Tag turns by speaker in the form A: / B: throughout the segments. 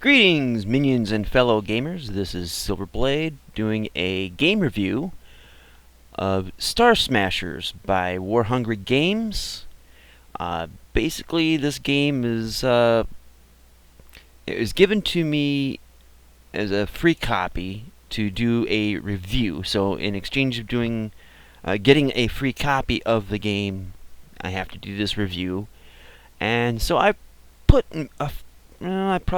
A: Greetings, minions and fellow gamers. This is Silverblade doing a game review of StarSmashers by War Hungry Games. Basically, this game is it was given to me as a free copy to do a review. So, in exchange of getting a free copy of the game, I have to do this review. And so I probably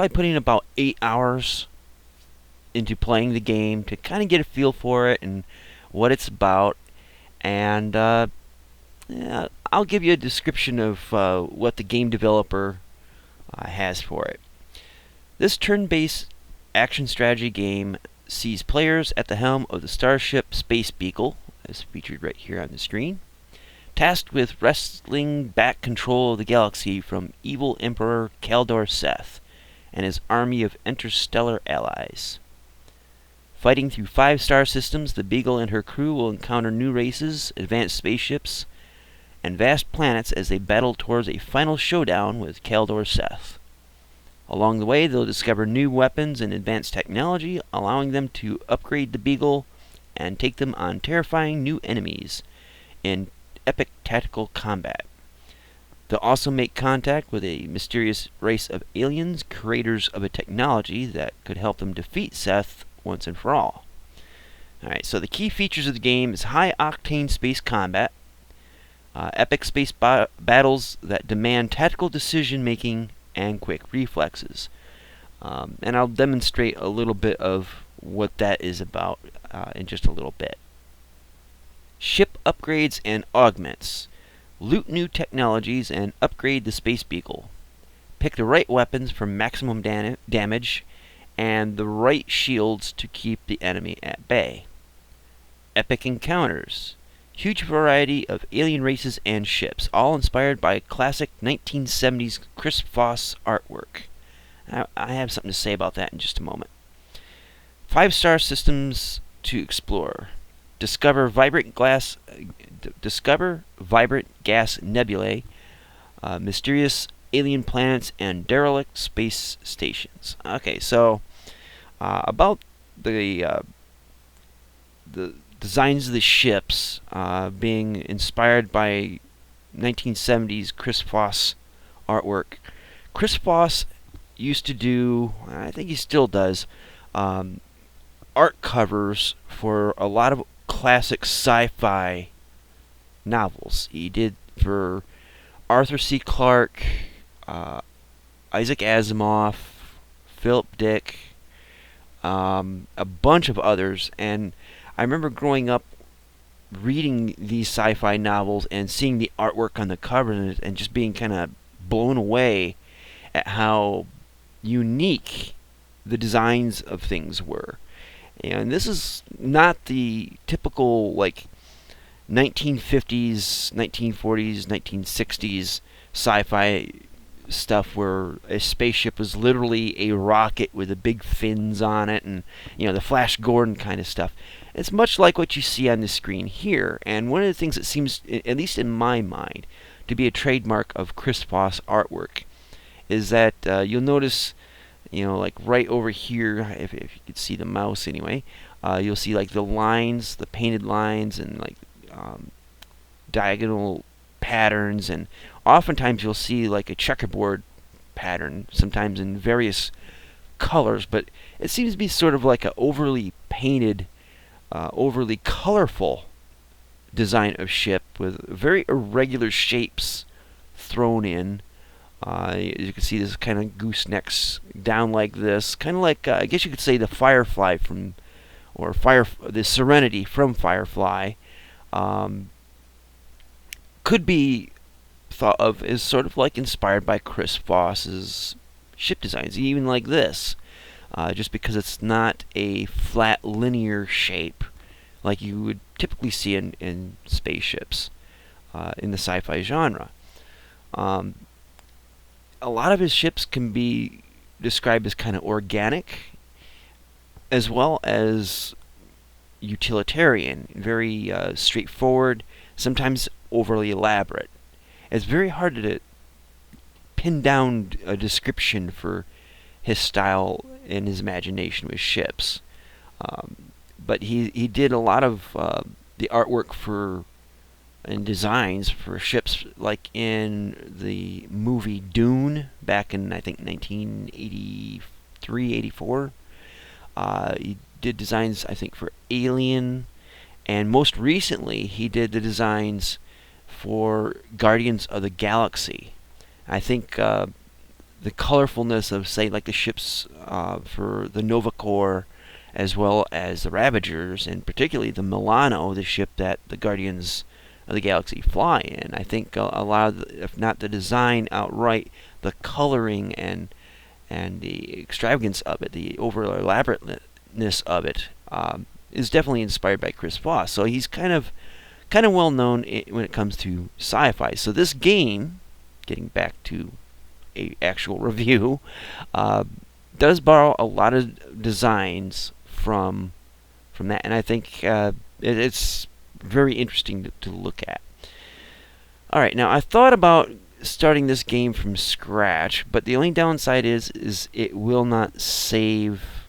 A: put in about 8 hours into playing the game to kind of get a feel for it and what it's about. And I'll give you a description of what the game developer has for it. This turn-based action strategy game sees players at the helm of the Starship Space Beagle, as featured right here on the screen, tasked with wresting back control of the galaxy from evil Emperor Kaldor Seth and his army of interstellar allies. Fighting through 5 star systems, the Beagle and her crew will encounter new races, advanced spaceships, and vast planets as they battle towards a final showdown with Kaldor Seth. Along the way, they'll discover new weapons and advanced technology, allowing them to upgrade the Beagle and take them on terrifying new enemies in epic tactical combat. They'll also make contact with a mysterious race of aliens, creators of a technology that could help them defeat Seth once and for all. Alright, so the key features of the game is high-octane space combat, epic space battles that demand tactical decision-making and quick reflexes. And I'll demonstrate a little bit of what that is about in just a little bit. Ship upgrades and augments. Loot new technologies and upgrade the Space Beagle. Pick the right weapons for maximum damage and the right shields to keep the enemy at bay. Epic encounters. Huge variety of alien races and ships, all inspired by classic 1970s Chris Foss artwork. I have something to say about that in just a moment. 5-star systems to explore. Discover vibrant gas nebulae, mysterious alien planets, and derelict space stations. Okay, so about the designs of the ships being inspired by 1970s Chris Foss artwork. Chris Foss used to do, I think he still does, art covers for a lot of classic sci-fi novels. He did for Arthur C. Clarke, Isaac Asimov, Philip Dick, a bunch of others. And I remember growing up reading these sci-fi novels and seeing the artwork on the cover and just being kind of blown away at how unique the designs of things were. And this is not the typical, like, 1950s, 1940s, 1960s sci-fi stuff where a spaceship was literally a rocket with the big fins on it and, the Flash Gordon kind of stuff. It's much like what you see on the screen here. And one of the things that seems, at least in my mind, to be a trademark of Chris Foss artwork is that you'll notice, like right over here, if you could see the mouse anyway, you'll see like the lines, the painted lines, and like diagonal patterns, and oftentimes you'll see like a checkerboard pattern, sometimes in various colors, but it seems to be sort of like an overly painted, overly colorful design of ship with very irregular shapes thrown in. You can see this kind of goosenecks down like this, kind of like I guess you could say the Firefly the Serenity from Firefly, could be thought of as sort of like inspired by Chris Foss's ship designs, even like this, just because it's not a flat linear shape like you would typically see in spaceships in the sci-fi genre. A lot of his ships can be described as kind of organic, as well as utilitarian, very straightforward, sometimes overly elaborate. It's very hard to pin down a description for his style and his imagination with ships. But he did a lot of the artwork for and designs for ships, like in the movie Dune back in, I think, 1983, 84. He did designs, I think, for Alien, and most recently he did the designs for Guardians of the Galaxy. I think the colorfulness of, say, like the ships for the Nova Corps, as well as the Ravagers, and particularly the Milano, the ship that the Guardians of the Galaxy fly in. I think a lot of, if not the design outright, the coloring and the extravagance of it, the over elaborateness of it, is definitely inspired by Chris Voss. So he's kind of well known when it comes to sci-fi. So this game, getting back to a actual review, does borrow a lot of designs from that, and I think it's very interesting to look at. Alright, now I thought about starting this game from scratch, but the only downside is it will not save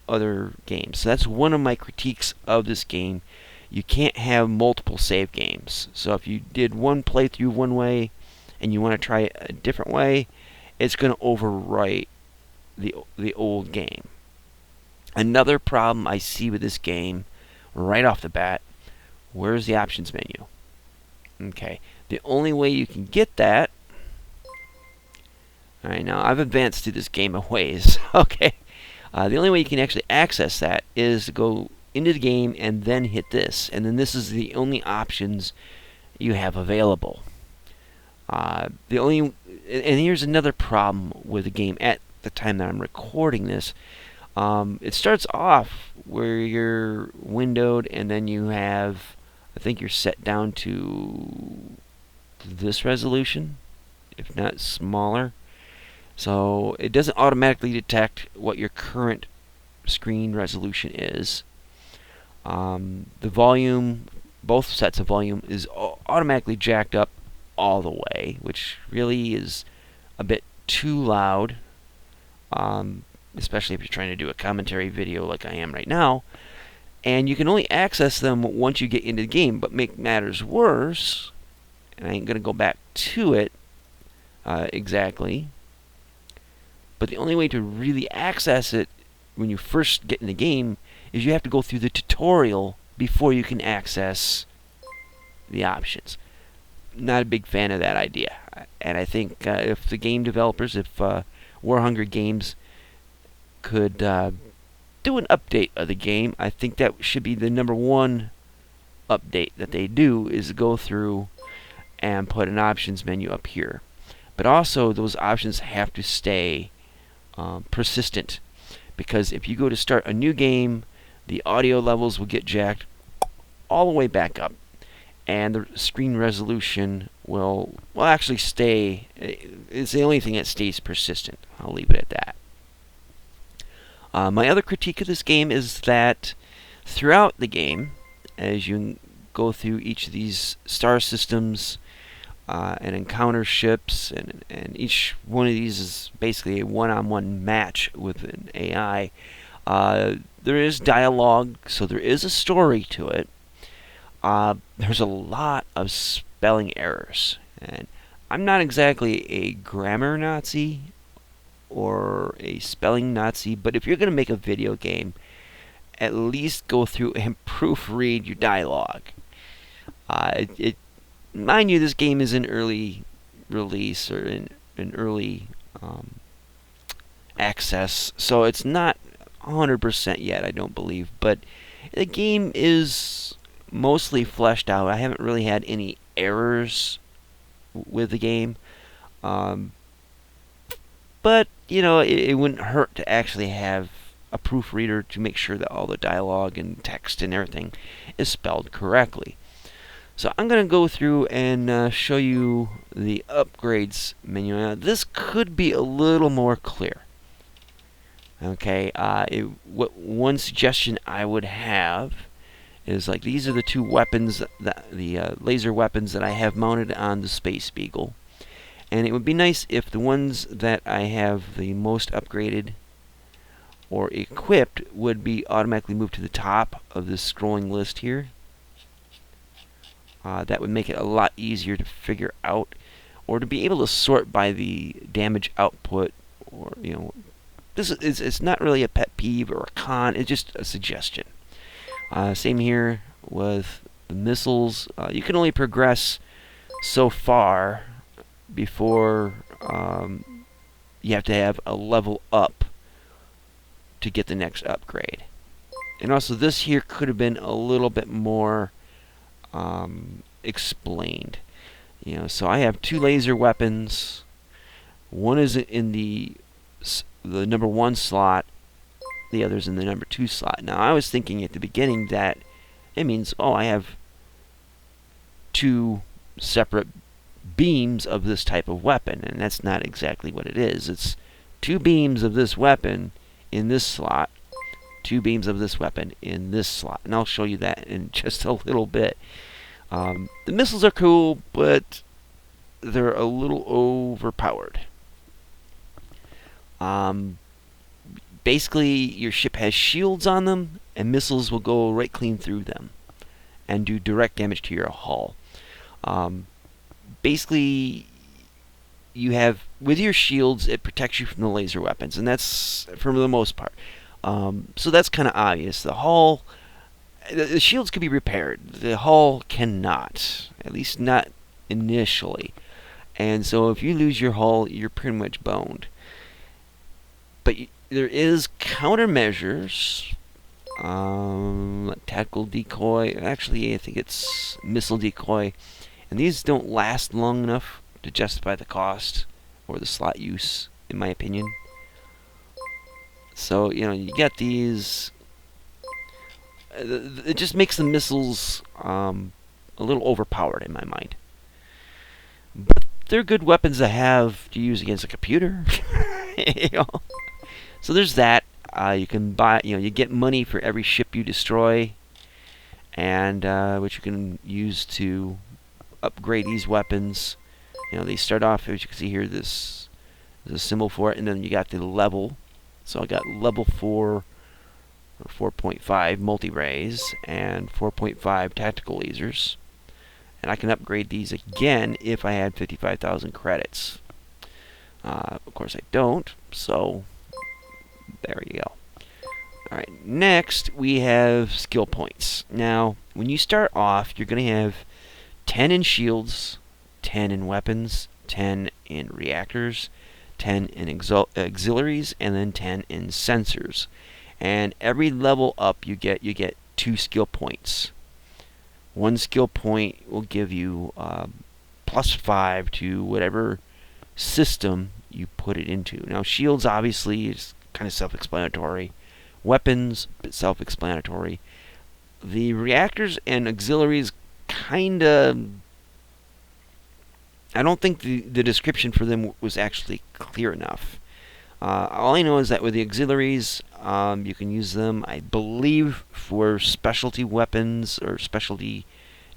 A: other games. So that's one of my critiques of this game. You can't have multiple save games. So if you did one playthrough one way and you want to try it a different way, it's going to overwrite the old game. Another problem I see with this game right off the bat, where's the options menu? Okay, the only way you can get that, alright, now I've advanced through this game a ways, okay, the only way you can actually access that is to go into the game and then hit this, and then this is the only options you have available. And here's another problem with the game at the time that I'm recording this. It starts off where you're windowed, and then you have, I think you're set down to this resolution, if not smaller. So it doesn't automatically detect what your current screen resolution is. The volume, both sets of volume, is automatically jacked up all the way, which really is a bit too loud, especially if you're trying to do a commentary video like I am right now. And you can only access them once you get into the game. But make matters worse, and I ain't going to go back to it exactly, but the only way to really access it when you first get in the game is you have to go through the tutorial before you can access the options. Not a big fan of that idea. And I think if the game developers, if War Hungry Games could do an update of the game, I think that should be the number one update that they do, is go through and put an options menu up here. But also those options have to stay persistent, because if you go to start a new game, the audio levels will get jacked all the way back up, and the screen resolution will actually stay. It's the only thing that stays persistent. I'll leave it at that. My other critique of this game is that throughout the game, as you go through each of these star systems and encounter ships, and each one of these is basically a one-on-one match with an AI, there is dialogue, so there is a story to it. There's a lot of spelling errors, and I'm not exactly a grammar Nazi or a spelling Nazi, but if you're going to make a video game, at least go through and proofread your dialogue. Mind you, this game is in early release, or in early access, so it's not 100% yet, I don't believe, but the game is mostly fleshed out. I haven't really had any errors with the game, but you know, it wouldn't hurt to actually have a proofreader to make sure that all the dialogue and text and everything is spelled correctly. So I'm going to go through and show you the upgrades menu. Now, this could be a little more clear. Okay, one suggestion I would have is, like, these are the two weapons, the laser weapons that I have mounted on the Space Beagle. And it would be nice if the ones that I have the most upgraded or equipped would be automatically moved to the top of this scrolling list here. That would make it a lot easier to figure out, or to be able to sort by the damage output, or this is it's not really a pet peeve or a con. It's just a suggestion. Same here with the missiles. You can only progress so far before you have to have a level up to get the next upgrade. And also, this here could have been a little bit more explained. So I have 2 laser weapons. One is in the number 1 slot. The other's in the number 2 slot. Now, I was thinking at the beginning that it means, I have 2 separate beams of this type of weapon, and that's not exactly what it is. It's 2 beams of this weapon in this slot, 2 beams of this weapon in this slot, and I'll show you that in just a little bit. The missiles are cool, but they're a little overpowered. Basically, your ship has shields on them, and missiles will go right clean through them and do direct damage to your hull. Basically, you have, with your shields, it protects you from the laser weapons, and that's for the most part. So that's kind of obvious. The hull, the shields can be repaired. The hull cannot, at least not initially. And so if you lose your hull, you're pretty much boned. But there is countermeasures. Tactical decoy. Actually, I think it's missile decoy. And these don't last long enough to justify the cost or the slot use, in my opinion. So, you got these. It just makes the missiles a little overpowered in my mind. But they're good weapons to have to use against a computer. So there's that. You can buy, you get money for every ship you destroy, and which you can use to upgrade these weapons. They start off, as you can see here, this is a symbol for it, and then you got the level. So I got level 4 or 4.5 multi-rays and 4.5 tactical lasers. And I can upgrade these again if I had 55,000 credits. Of course I don't, so there you go. Alright, next we have skill points. Now, when you start off, you're going to have 10 in shields, 10 in weapons, 10 in reactors, 10 in auxiliaries, and then 10 in sensors. And every level up you get 2 skill points. 1 skill point will give you +5 to whatever system you put it into. Now, shields obviously is kind of self-explanatory. Weapons, self-explanatory. The reactors and auxiliaries kind of... I don't think the description for them was actually clear enough. All I know is that with the auxiliaries, you can use them, I believe, for specialty weapons or specialty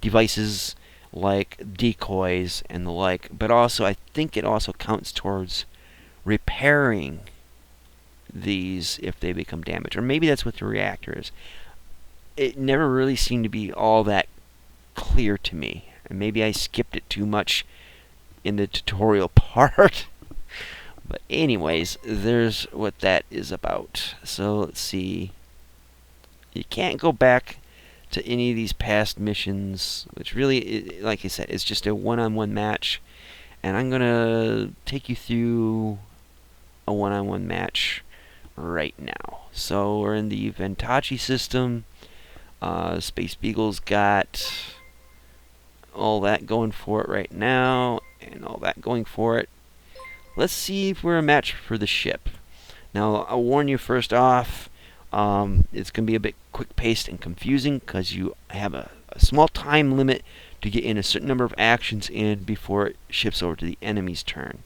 A: devices like decoys and the like. But also, I think it also counts towards repairing these if they become damaged. Or maybe that's what the reactor is. It never really seemed to be all that clear to me. And maybe I skipped it too much in the tutorial part. But anyways, there's what that is about. So let's see. You can't go back to any of these past missions, which really, like I said, is just a one-on-one match. And I'm going to take you through a one-on-one match right now. So we're in the Ventachi system. Space Beagle's got all that going for it right now, and all that going for it. Let's see if we're a match for the ship. Now, I'll warn you first off, it's going to be a bit quick-paced and confusing because you have a small time limit to get in a certain number of actions in before it shifts over to the enemy's turn.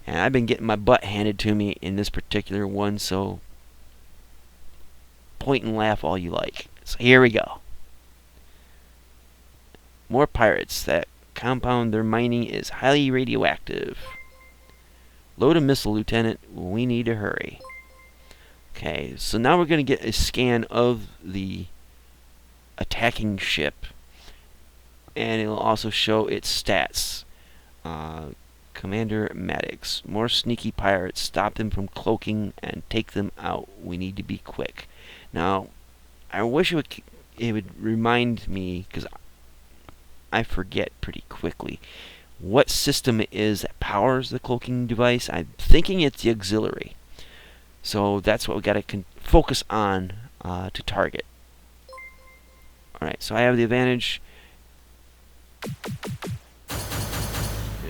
A: And I've been getting my butt handed to me in this particular one, so point and laugh all you like. So here we go. More pirates that compound they're mining is highly radioactive. Load a missile, Lieutenant. We need to hurry. Okay, so now we're going to get a scan of the attacking ship. And it'll also show its stats. Commander Maddox. More sneaky pirates. Stop them from cloaking and take them out. We need to be quick. Now, I wish it would remind me, because I forget pretty quickly, what system it is that powers the cloaking device. I'm thinking it's the auxiliary. So that's what we got to focus on to target. Alright, so I have the advantage.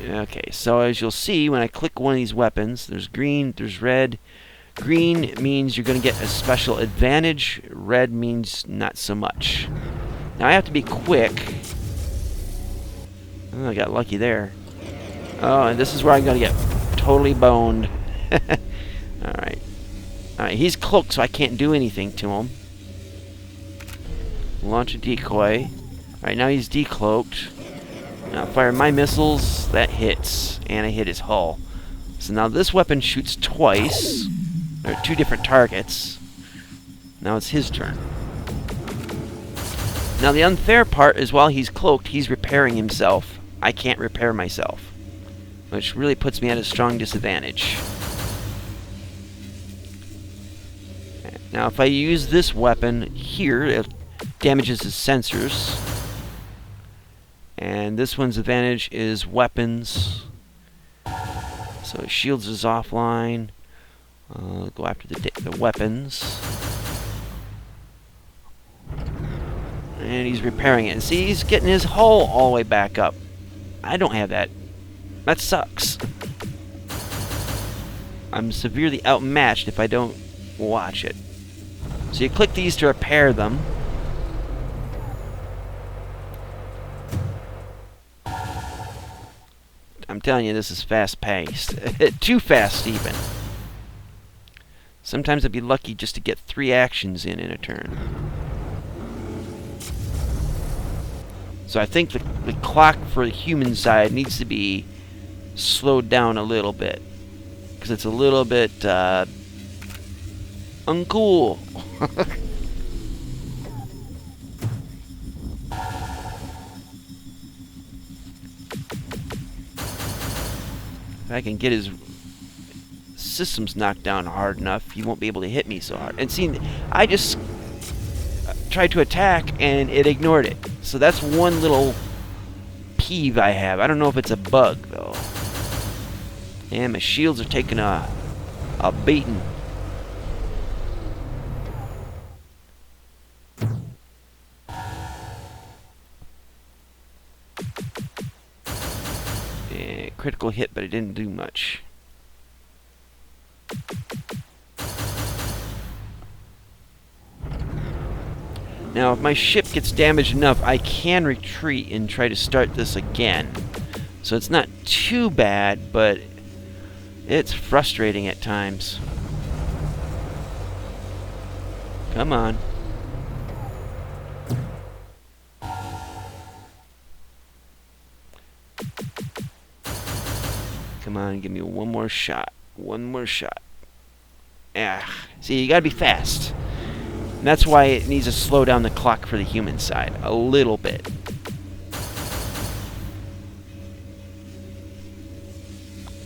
A: Okay, so as you'll see, when I click one of these weapons, there's green, there's red. Green means you're going to get a special advantage. Red means not so much. Now I have to be quick. Oh, I got lucky there. Oh, and this is where I'm going to get totally boned. Alright. Alright, he's cloaked, so I can't do anything to him. Launch a decoy. Alright, now he's decloaked. Now fire my missiles. That hits. And I hit his hull. So now this weapon shoots twice. There are two different targets. Now it's his turn. Now the unfair part is while he's cloaked, he's repairing himself. I can't repair myself, which really puts me at a strong disadvantage. Now if I use this weapon here, it damages his sensors. And this one's advantage is weapons. So his shields is offline. Go after the weapons. And he's repairing it. And see, he's getting his hull all the way back up. I don't have that. That sucks. I'm severely outmatched if I don't watch it. So you click these to repair them. I'm telling you, this is fast-paced. Too fast, even. Sometimes I'd be lucky just to get 3 actions in a turn. So I think the clock for the human side needs to be slowed down a little bit. Because it's a little bit uncool. If I can get his systems knocked down hard enough, he won't be able to hit me so hard. And see, I just tried to attack and it ignored it. So that's one little peeve I have. I don't know if it's a bug though. And my shields are taking a beating. Critical hit, but it didn't do much. Now, if my ship gets damaged enough, I can retreat and try to start this again. So it's not too bad, but it's frustrating at times. Come on. Come on, give me one more shot. One more shot. See, you gotta be fast. And that's why it needs to slow down the clock for the human side a little bit.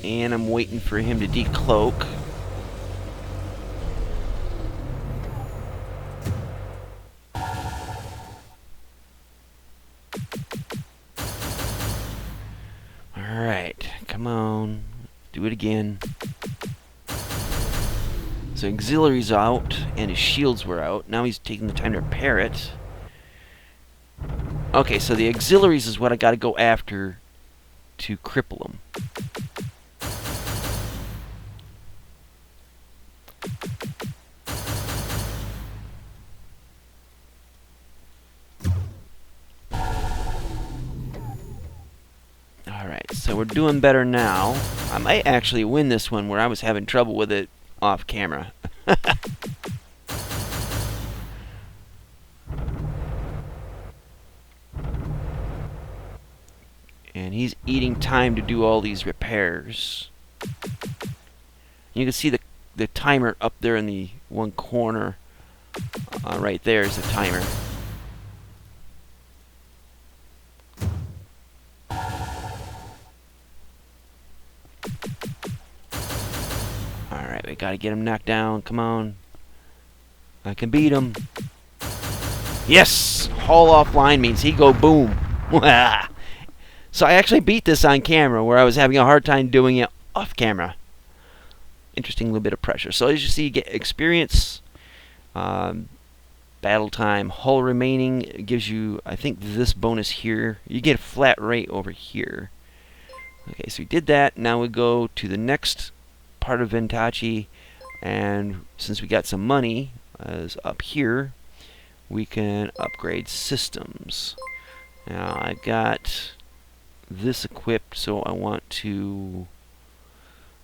A: And I'm waiting for him to decloak. Alright, come on. Do it again. So auxiliary's out, and his shields were out. Now he's taking the time to repair it. Okay, so the auxiliaries is what I gotta go after to cripple them. Alright, so we're doing better now. I might actually win this one where I was having trouble with it off camera. and he's eating time to do all these repairs. You can see the timer up there in the one corner. Right there is the timer. Alright, we gotta get him knocked down. Come on. I can beat him. Yes! Haul offline means he go boom. So I actually beat this on camera, where I was having a hard time doing it off camera. Interesting little bit of pressure. So as you see, you get experience, battle time, hull remaining. It gives you, I think, this bonus here. You get a flat rate over here. Okay, so we did that. Now we go to the next part of Ventachi, and since we got some money, as up here, we can upgrade systems. Now I've got this equipped, so I want to...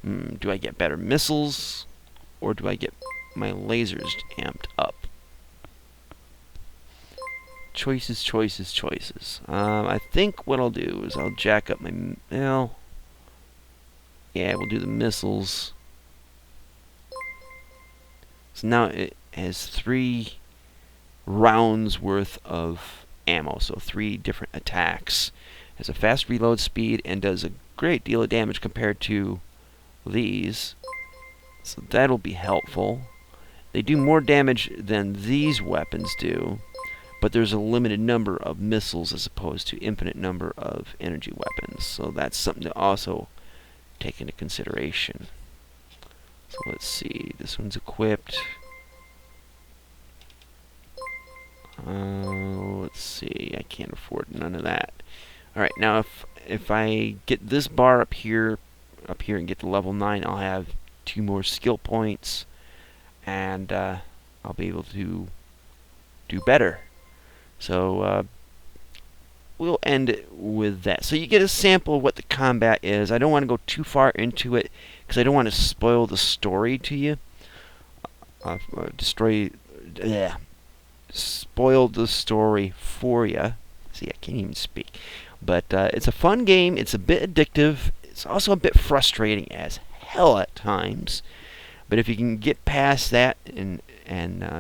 A: do I get better missiles, or do I get my lasers amped up? Choices, choices, choices. I think what I'll do is I'll jack up my... Well, yeah, we'll do the missiles. So now it has 3 rounds worth of ammo, so 3 different attacks. Has a fast reload speed and does a great deal of damage compared to these, so that'll be helpful. They do more damage than these weapons do, but there's a limited number of missiles as opposed to infinite number of energy weapons, so that's something to also take into consideration. So let's see, this one's equipped. Let's see, I can't afford none of that. Alright, now if I get this bar up here and get to level 9, I'll have 2 more skill points, and I'll be able to do better. So we'll end it with that. So you get a sample of what the combat is. I don't want to go too far into it because I don't want to spoil the story to you. Spoil the story for you. See, I can't even speak. But it's a fun game. It's a bit addictive. It's also a bit frustrating as hell at times. But if you can get past that and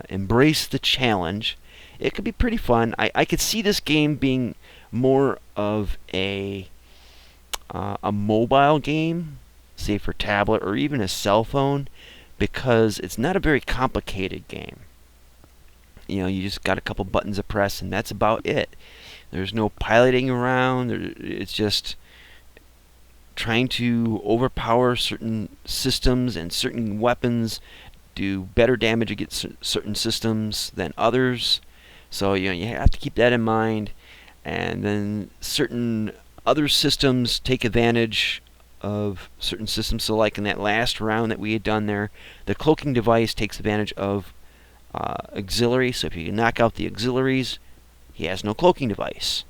A: embrace the challenge, it could be pretty fun. I could see this game being more of a mobile game, say for tablet or even a cell phone, because it's not a very complicated game. You know, you just got a couple buttons to press, and that's about it. There's no piloting around. It's just trying to overpower certain systems, and certain weapons do better damage against certain systems than others. So you have to keep that in mind. And then certain other systems take advantage of certain systems. So like in that last round that we had done there, the cloaking device takes advantage of auxiliary. So if you knock out the auxiliaries, he has no cloaking device.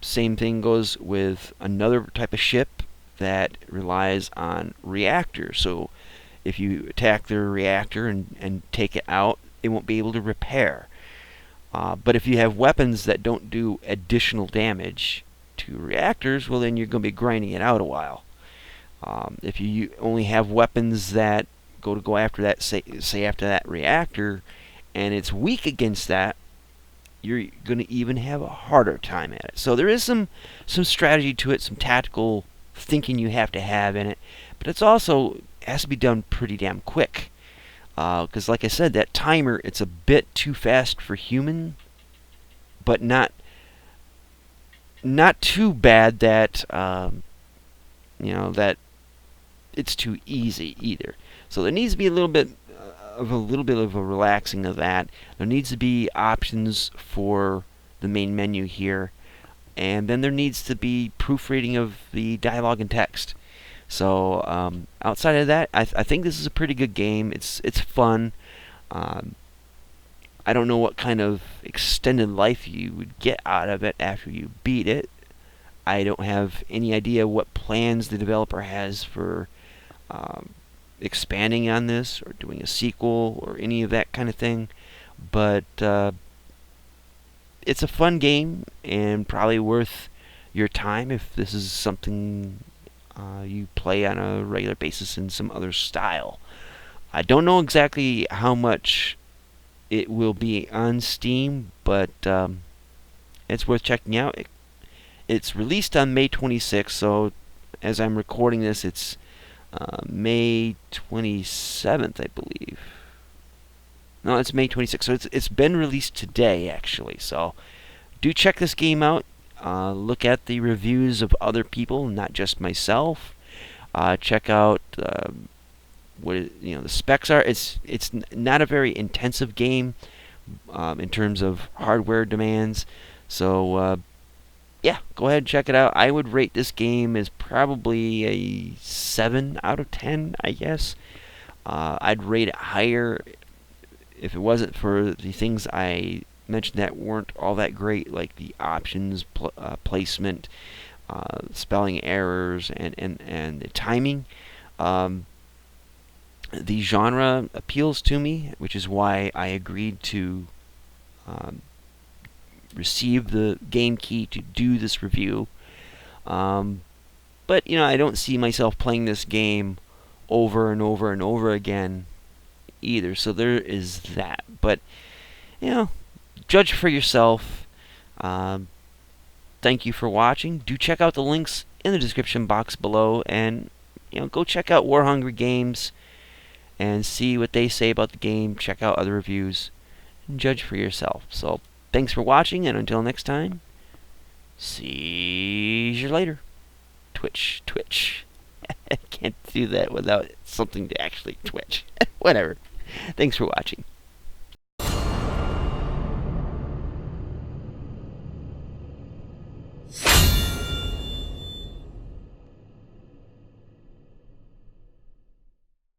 A: Same thing goes with another type of ship that relies on reactors. So if you attack their reactor and take it out, it won't be able to repair. But if you have weapons that don't do additional damage to reactors, well, then you're going to be grinding it out a while. If you only have weapons that go after that, say after that reactor, and it's weak against that, you're going to even have a harder time at it. So there is some strategy to it, some tactical thinking you have to have in it, but it's also has to be done pretty damn quick. Because like I said, that timer, it's a bit too fast for human, but not too bad that that it's too easy either. So there needs to be a little bit of a relaxing of that. There needs to be options for the main menu here, and then there needs to be proofreading of the dialogue and text. So outside of that, I think this is a pretty good game. It's fun. I don't know what kind of extended life you would get out of it after you beat it. I don't have any idea what plans the developer has for expanding on this or doing a sequel or any of that kind of thing. But it's a fun game and probably worth your time if this is something you play on a regular basis in some other style. I don't know exactly how much it will be on Steam, but it's worth checking out. It's released on May 26th, so as I'm recording this, it's May 27th, I believe. No, it's May 26th, so it's been released today, actually. So do check this game out. Look at the reviews of other people, not just myself. Check out what the specs are. It's not a very intensive game in terms of hardware demands. So yeah, go ahead and check it out. I would rate this game as probably a 7 out of 10, I guess. I'd rate it higher if it wasn't for the things I mentioned that weren't all that great, like the options placement, spelling errors, and the timing. The genre appeals to me, which is why I agreed to receive the game key to do this review. But I don't see myself playing this game over and over and over again either. So there is that. But judge for yourself. Thank you for watching. Do check out the links in the description box below, and go check out War Hungry Games and see what they say about the game. Check out other reviews and judge for yourself. So thanks for watching, and until next time, see you later. Twitch. I can't do that without something to actually twitch. Whatever. Thanks for watching.